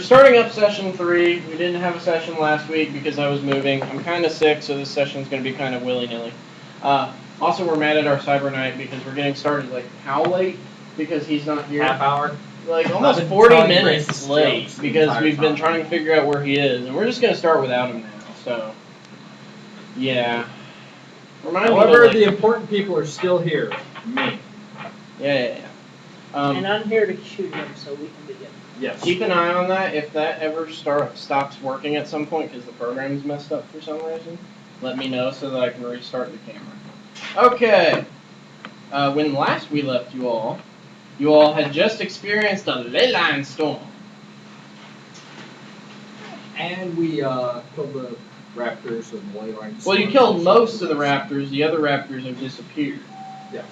starting up session 3. We didn't have a session last week because I was moving. I'm kind of sick, so this session's going to be kind of willy-nilly. Also, we're mad at our Cyber Knight because we're getting started like how late? Because he's not here. Half hour? Like almost 40 minutes late because we've been trying to figure out where he is, and we're just going to start without him now. So, yeah. However, the important people are still here. Me. Yeah. And I'm here to shoot him so we can begin. Yes. Keep an eye on that. If that ever stops working at some point because the program's messed up for some reason, let me know so that I can restart the camera. Okay. When last we left you all had just experienced a ley line storm. And we killed the raptors and the ley line storm. Well, you killed most of the raptors. The other raptors have disappeared. Yes.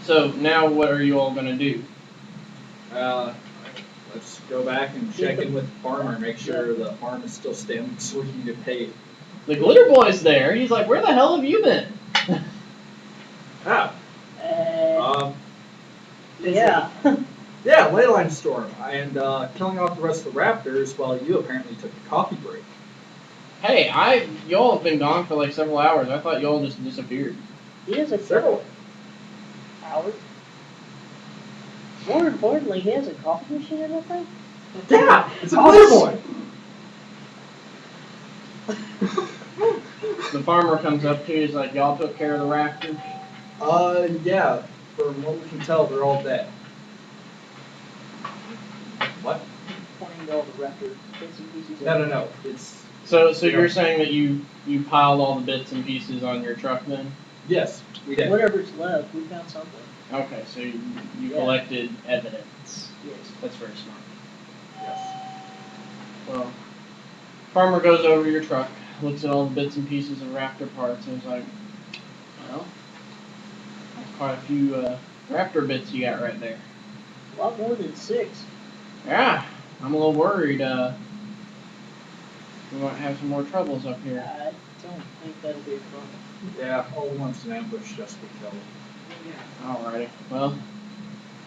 So now what are you all going to do? Let's go back and check in with the farmer, make sure the farm is still standing so we can get paid. The glitter boy's there. He's like, where the hell have you been? Yeah. Yeah, ley line storm. And killing off the rest of the raptors while you apparently took a coffee break. Hey, y'all have been gone for like several hours. I thought y'all just disappeared. He has a several hours. More importantly, he has a coffee machine in that thing? Yeah, it's a glitter boy. The farmer comes up to you. He's like, y'all took care of the raptors? Yeah. From what we can tell, they're all dead. What? Pointing to all the raptor bits and pieces. No. It's So you're saying that you piled all the bits and pieces on your truck then? yes, we did. Whatever's left, we found something. Okay, so you collected evidence. Yes. That's very smart. Yes. Well, farmer goes over to your truck, looks at all the bits and pieces of raptor parts, and he's like, well, that's quite a few raptor bits you got right there. A lot more than 6. Yeah, I'm a little worried. We might have some more troubles up here. I don't think that'll be a problem. Yeah, all the ones in ambush just be killed. Alrighty. Well,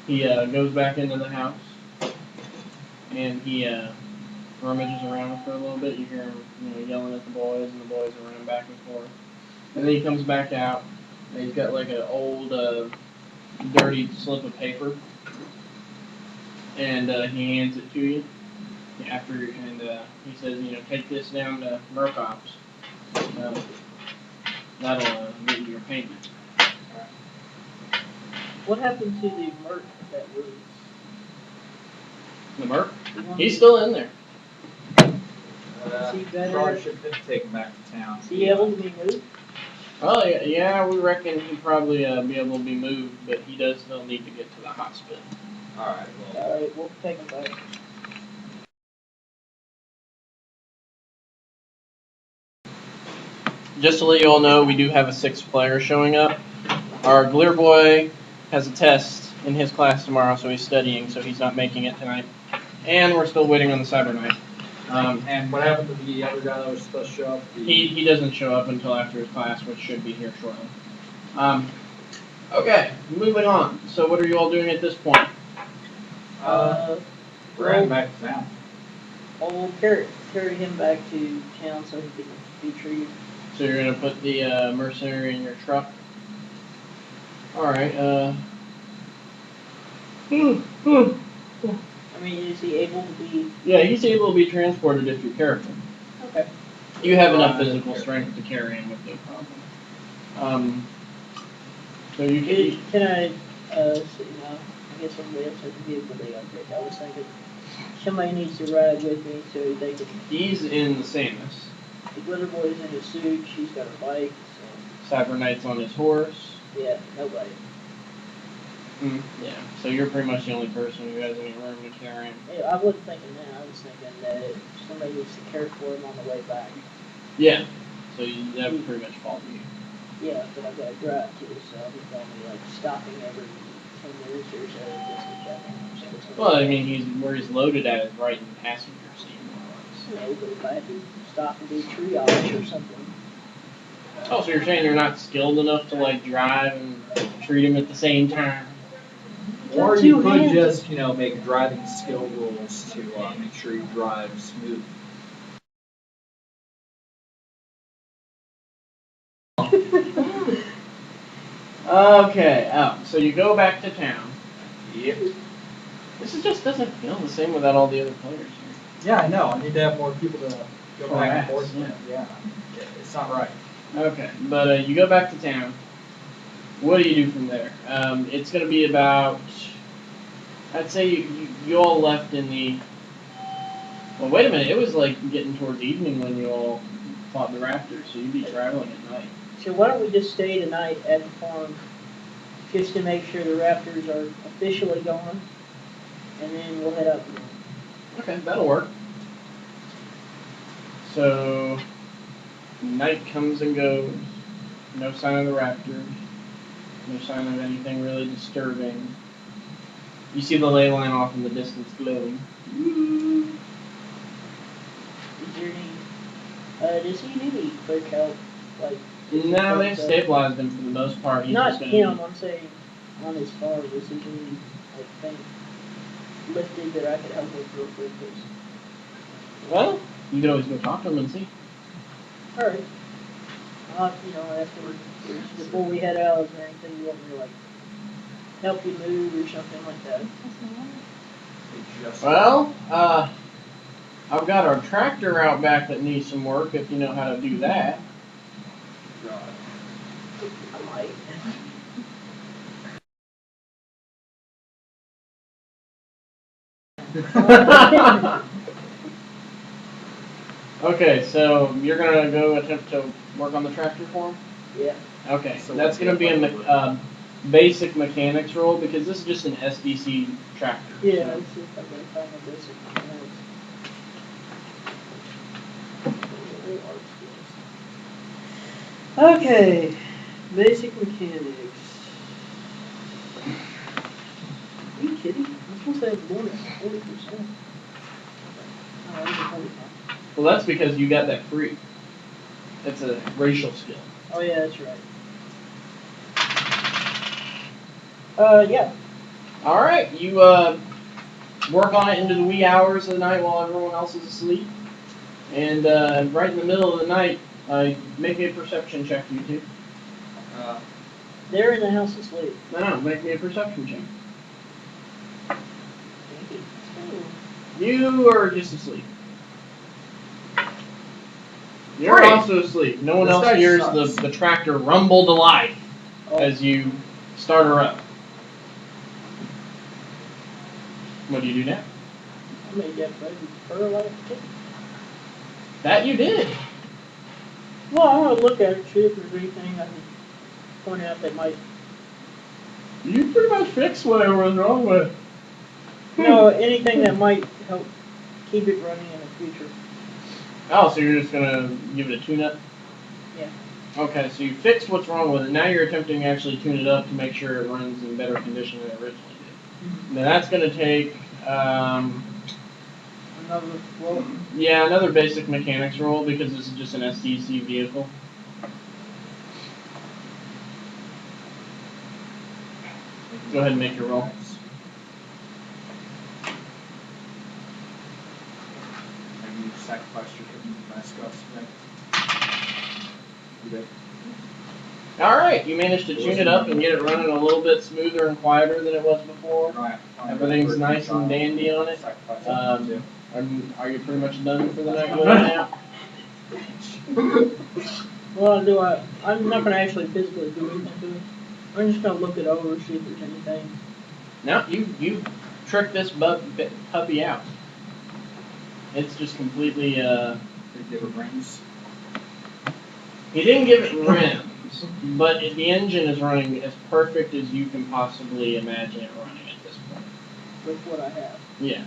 he goes back into the house, and he rummages around for a little bit. You hear him, yelling at the boys, and the boys are running back and forth. And then he comes back out, and he's got like an old, dirty slip of paper, and he hands it to you. And he says, take this down to Murkoff's. That'll get you your payment. What happened to the merc that was? The Merc? He's still in there. Is he better? Probably should take him back to town. Is he able to be moved? Oh, yeah, we reckon he'd probably be able to be moved, but he does still need to get to the hospital. Alright, well. Alright, we'll take him back. Just to let you all know, we do have a 6th player showing up. Our glitter boy has a test in his class tomorrow, so he's studying, so he's not making it tonight. And we're still waiting on the Cyber Knight. And what happened to the other guy that was supposed to show up? He doesn't show up until after his class, which should be here shortly. Okay, moving on. So what are you all doing at this point? We're heading back to town. We'll carry him back to town so he can be treated. So you're going to put the mercenary in your truck? Alright, I mean, is he able to be... Yeah, he's able to be transported if you're careful. Okay. You have enough physical strength to carry him with no problem. So you Can I, I guess somebody else has a vehicle they upgrade. I was thinking somebody needs to ride with me so they can... He's in the Samus. The glitter boy's in his suit, she's got a bike, so... Cyber Knight's on his horse. Yeah, nobody. Yeah, so you're pretty much the only person who has any room to carry him. Yeah, I wasn't thinking that. I was thinking that somebody needs to care for him on the way back. Yeah, so that would pretty much fall to you. Yeah, but I've got to drive too, so I'll be only stopping every 10 minutes or so just to check him. Well, I mean, where he's loaded at is right in the passenger seat, more or less. But if I had to stop and do triage or something. Oh, so you're saying you're not skilled enough to drive and treat him at the same time? Well, Or got you two could hands. just, make driving skill rules to make sure you drive smooth. Okay, so you go back to town. Yep. This just doesn't feel the same without all the other players here. Yeah, I know. I need to have more people to go back and forth Yeah. with. Yeah. It's not right. Okay, but you go back to town. What do you do from there? It's going to be about, I'd say you all left in the, well, wait a minute, it was like getting towards evening when you all fought the raptors, so you'd be traveling at night. So why don't we just stay the night at the farm, just to make sure the raptors are officially gone, and then we'll head out. Okay, that'll work. So, night comes and goes, no sign of the raptors, no sign of anything really disturbing. You see the ley line off in the distance glowing. Is there any, does he need any quick help? Like, No, they've stabilized him for the most part. He's not just gonna him, I'm saying on his farm, is he any, like, thing lifted that I could help with real quick, please? Well, you could always go talk to him and see. Alright. Afterwards, before we head out, is there anything you want me to, like, help you move or something like that? Well, I've got our tractor out back that needs some work if you know how to do that. I might. Okay, so you're gonna go attempt to work on the tractor for him? Yeah. Okay, So that's gonna be a basic mechanics role because this is just an SDC tractor. Yeah, so. let's see if I can find a basic mechanics. Okay, basic mechanics. Are you kidding? I'm supposed to have more than 40%. Oh, that's 45. Well, that's because you got that free. It's a racial skill. Oh yeah, that's right. Yeah. All right, you work on it into the wee hours of the night while everyone else is asleep, and right in the middle of the night, make me a perception check, you two. They're in the house asleep. No, make me a perception check. You are just asleep. You're Great. also asleep. No one This else guy hears sucks. the tractor rumble to life Oh. as you start her up. What do you do now? I made that baby purr like a kitten. That you did. Well, I want to look at it, see if there's anything I can point out that might. You pretty much fixed whatever was wrong with it. No, anything that might help keep it running in the future. Oh, so you're just gonna give it a tune-up? Yeah. Okay, so you fixed what's wrong with it. Now you're attempting to actually tune it up to make sure it runs in better condition than it originally did. Mm-hmm. Now that's gonna take, Another roll. yeah, another basic mechanics roll because this is just an SDC vehicle. Go ahead and make your roll. And you sacrificed your kitten to my scouts today. You did. Alright, you managed to tune it up and get it running a little bit smoother and quieter than it was before. Everything's nice and dandy on it. Are you pretty much done for the night now? Well, I'm not going to actually physically do anything to it. I'm just going to look it over, see if there's anything. No, you tricked this puppy out. It's just completely, Did you give it rings? He didn't give it rims, but the engine is running as perfect as you can possibly imagine it running at this point. With what I have. Yeah.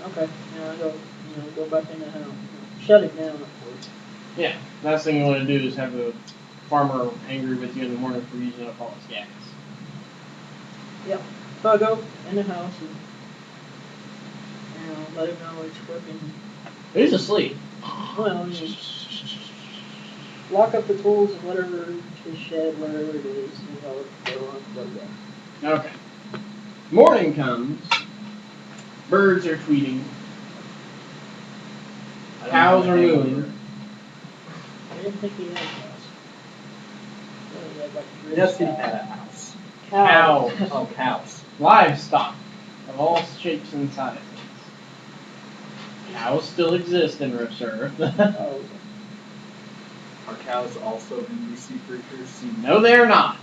Okay. Now I go back in the house. Shut it down, of course. Yeah. Last thing you want to do is have a farmer angry with you in the morning for using up all his gas. Yep. So I go in the house and let him know it's working. He's asleep. Well, lock up the tools and whatever, his shed, whatever it is, and I'll go on. Okay. Morning comes. Birds are tweeting. Cows are mooing. I didn't think he had cows. Well, he had like three Yes, he cows. had a house. Cows. Oh, cows. Livestock of all shapes and sizes. Cows still exist in Reserve. Oh, Are cows also NBC creatures? No, they're not.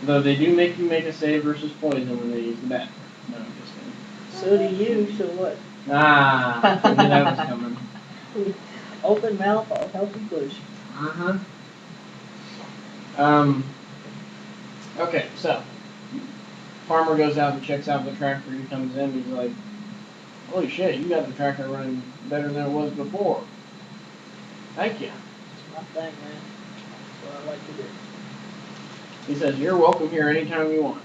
Though they do make you make a save versus poison when they use the bathroom. No, I'm just kidding. so do you, so what? Ah, I knew that was coming. Open mouth, I'll help you push. Uh-huh. Okay, so farmer goes out and checks out the tractor. He comes in, he's like, holy shit, you got the tractor running better than it was before. Thank you. It's my thing, man. That's what I like to do. He says, you're welcome here anytime you want.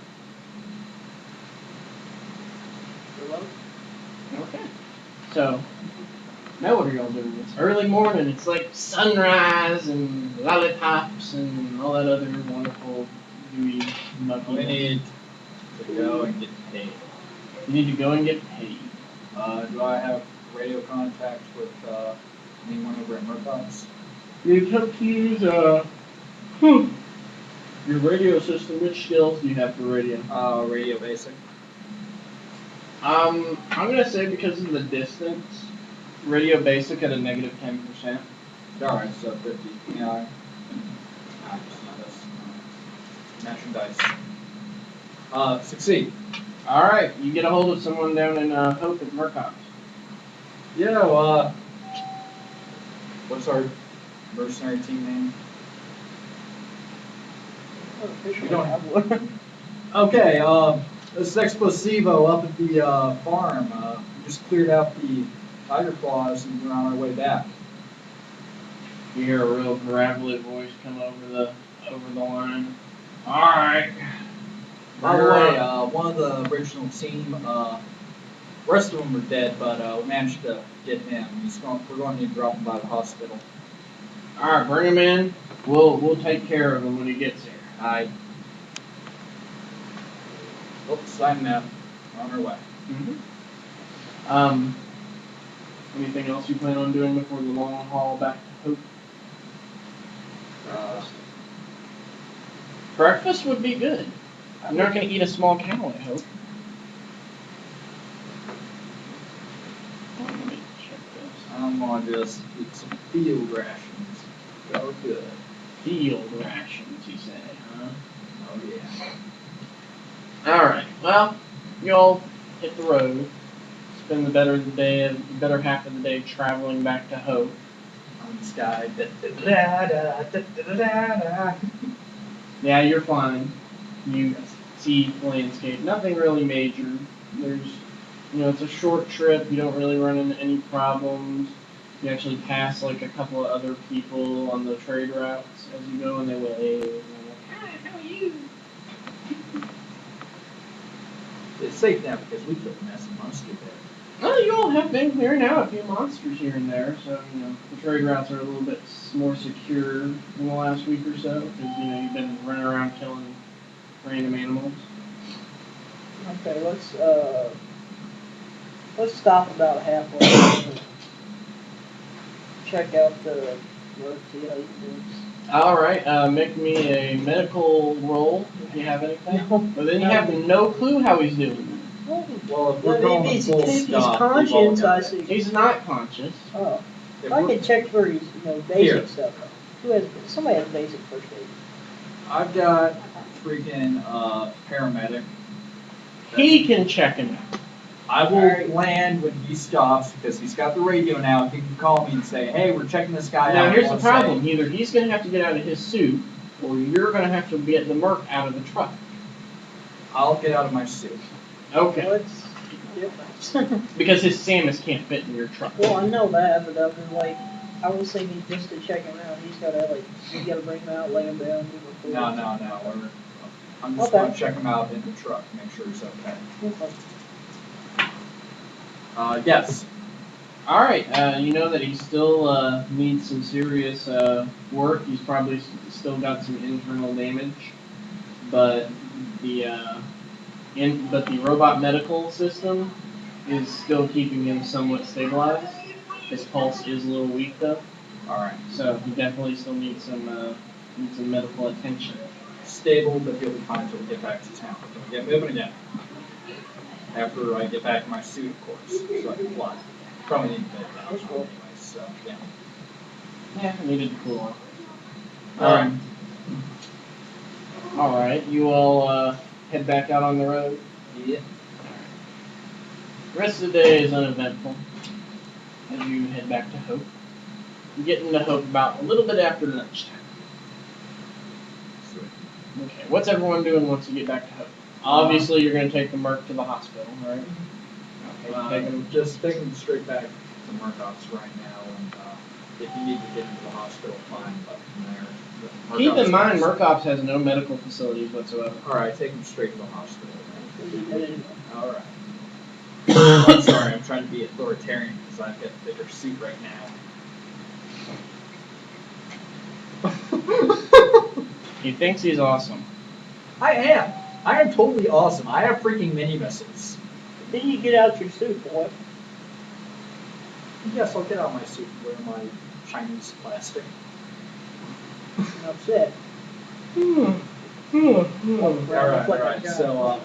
You're welcome. Okay. So, now what are y'all doing? It's early morning. It's like sunrise and lollipops and all that other wonderful, gooey, mucky. We need to go and get paid. You need to go and get paid. Do I have radio contact with anyone over at Murkoff's? You have to use, your radio system. Which skills do you have for radio? Radio basic. I'm gonna say because of the distance, radio basic at a negative 10%. Alright, so 50. Yeah. Matching dice. Succeed. Alright, you get a hold of someone down in Hope at Murkoff's. Yeah, what's our mercenary team name? Oh, We don't have one. Okay, this is Explosivo up at the farm. We just cleared out the tiger claws and we're on our way back. You hear a real gravelly voice come over the line. Alright. By the way, one of the original team, the rest of them are dead, but we managed to get him. We're going to need to drop him by the hospital. Alright, bring him in. We'll take care of him when he gets here. Oops, sign that. We're on our way. Anything else you plan on doing before the long haul back to Hope? Breakfast would be good. I'm not going to eat a small cow, I hope. Let me check this. I'm going to just eat some field rations. So good. Field rations, you say, huh? Oh, yeah. Alright, well, y'all hit the road. Spend the better half of the day traveling back to Hope. On the sky. Da-da-da-da-da-da-da-da. Yeah, you're flying. You see landscape. Nothing really major. There's, it's a short trip. You don't really run into any problems. You actually pass like a couple of other people on the trade routes as you go, and they wave. And they're like, hi, how are you? It's safe now because we killed a massive monster there. Well, you all have been clearing out a few monsters here and there, so, the trade routes are a little bit more secure in the last week or so, because, you've been running around killing random animals. Okay, let's stop about halfway. Check out the road, see how you do. Alright, make me a medical roll, if you have anything. No. But then you have no clue how he's doing. Well, if we're going Maybe full he's stop, conscious, I see. He's not conscious. Oh, If I we're- can check for his, basic Here. stuff. Somebody has basic first aid. I've got freaking paramedic. He can check him out. I will Alright. land when he stops because he's got the radio now. He can call me and say, "Hey, we're checking this guy out." Now, here's I the wanna problem. say, Either he's going to have to get out of his suit, or you're going to have to get the Merc out of the truck. I'll get out of my suit. Okay. What's the difference? Because his Samus can't fit in your truck. Well, I know that, but I was I was thinking just to check him out, he's gotta you gotta bring him out, lay him down, move him No. forward. I'm just Okay. going to check him out in the truck, make sure he's okay. Yes. Alright, you know that he still needs some serious work. He's probably still got some internal damage. But But the robot medical system is still keeping him somewhat stabilized. His pulse is a little weak though. Alright. So he definitely still needs some medical attention. Stable, but he'll be fine until we get back to town. Then we get moving again. After I get back in my suit, of course, so I can fly. Probably need to bed down anyway, so yeah. Yeah, I needed to cool off. Alright. Alright, you all head back out on the road? Yeah. The rest of the day is uneventful as you head back to Hope. You get into Hope about a little bit after lunchtime. Sweet. Okay, what's everyone doing once you get back to Hope? Obviously, you're going to take the Merc to the hospital, right? Okay, Just take him straight back to Murkoff's right now, and if you need to get into the hospital, fine, but from there. Keep in mind, Murkoff's has no medical facilities whatsoever. Alright, take him straight to the hospital. Alright. Well, I'm sorry, I'm trying to be authoritarian because I've got a bigger suit right now. He thinks he's awesome. I am. I am totally awesome. I have freaking mini missiles. then you get out your suit, boy. Yes, I'll get out my suit and wear my Chinese plastic. I'm upset. Alright. So,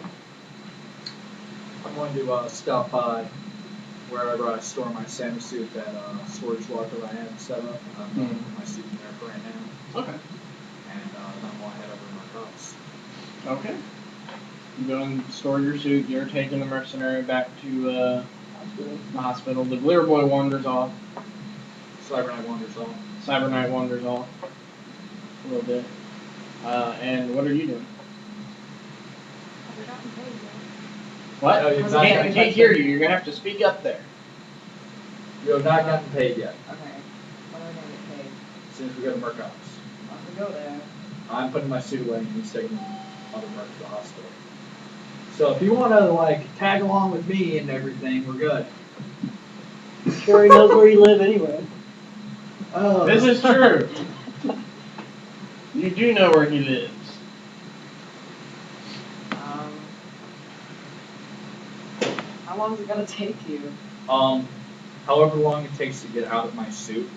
I'm going to stop by wherever I store my Santa suit, that storage locker I have set up. I'm going to put my suit in there for right now. Okay. And then I'm going to head over to my cups. Okay. You go and store your suit. You're taking the mercenary back to the hospital. The Glitter Boy wanders off. Cyber Knight wanders off. Cyber Knight wanders off a little bit. And what are you doing? What? No, you've not I gotten can't hear you. You're going to have to speak up there. You have not gotten paid yet. Okay. When are we gonna get paid? As soon as we go to Murkoff's. Once we go there. I'm putting my suit away and he's taking other Merc to the hospital. So if you want to, like, tag along with me and everything, we're good. Sure he knows where you live anyway. Oh. This is true. You do know where he lives. How long is it gonna take you? However long it takes to get out of my suit,